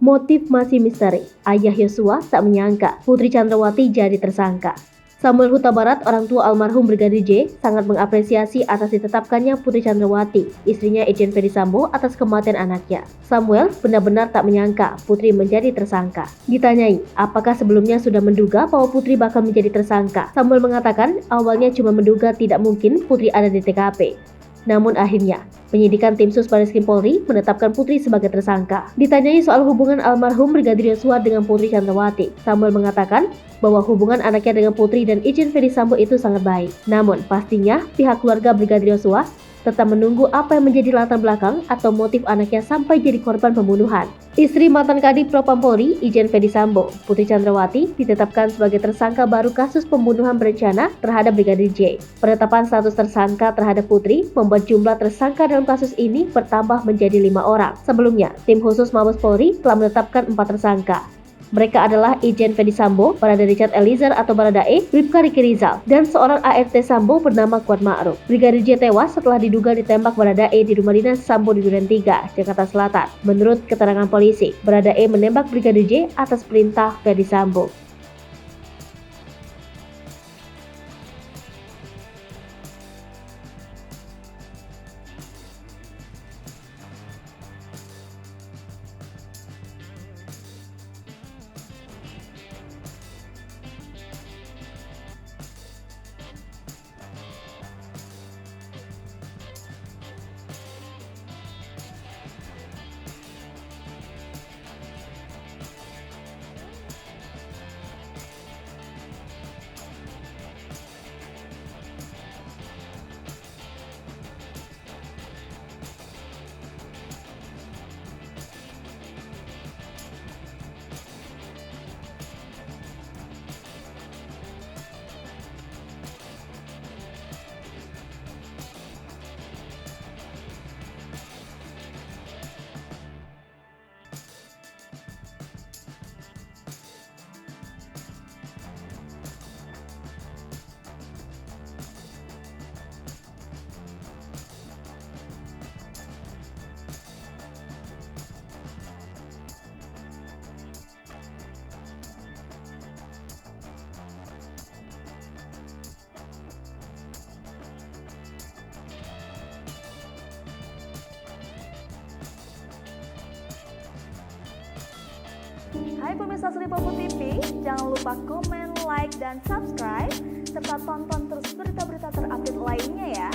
Motif masih misteri. Ayah Yosua tak menyangka Putri Chandrawati jadi tersangka. Samuel Huta Barat, orang tua almarhum Brigadir J, sangat mengapresiasi atas ditetapkannya Putri Chandrawati, istrinya Irjen Ferdy Sambo, atas kematian anaknya. Samuel benar-benar tak menyangka Putri menjadi tersangka. Ditanyai, apakah sebelumnya sudah menduga bahwa Putri bakal menjadi tersangka? Samuel mengatakan awalnya cuma menduga tidak mungkin Putri ada di TKP. Namun akhirnya, penyidikan tim Sus Bareskrim Polri menetapkan Putri sebagai tersangka. Ditanyai soal hubungan almarhum Brigadir Yosua dengan Putri Chandrawati, Samuel mengatakan bahwa hubungan anaknya dengan Putri dan Irjen Ferdy Sambo itu sangat baik. Namun pastinya pihak keluarga Brigadir Yosua tetap menunggu apa yang menjadi latar belakang atau motif anaknya sampai jadi korban pembunuhan. Istri mantan Kadif Propam Polri, Irjen Ferdy Sambo, Putri Chandrawati, ditetapkan sebagai tersangka baru kasus pembunuhan berencana terhadap Brigadir J. Penetapan status tersangka terhadap Putri membuat jumlah tersangka dalam kasus ini bertambah menjadi 5 orang. Sebelumnya, tim khusus Mabes Polri telah menetapkan 4 tersangka. Mereka adalah Irjen Ferdy Sambo, Barada Richard Eliezer atau Baradae, Bribka Riki Rizal, dan seorang ART Sambo bernama Kuat Ma'ruf. Brigadir J tewas setelah diduga ditembak Baradae di rumah dinas Sambo di Duren 3, Jakarta Selatan. Menurut keterangan polisi, Baradae menembak Brigadir J atas perintah Ferdy Sambo. Hai pemirsa Sri Popo TV, jangan lupa komen, like, dan subscribe, serta tonton terus berita-berita terupdate lainnya ya.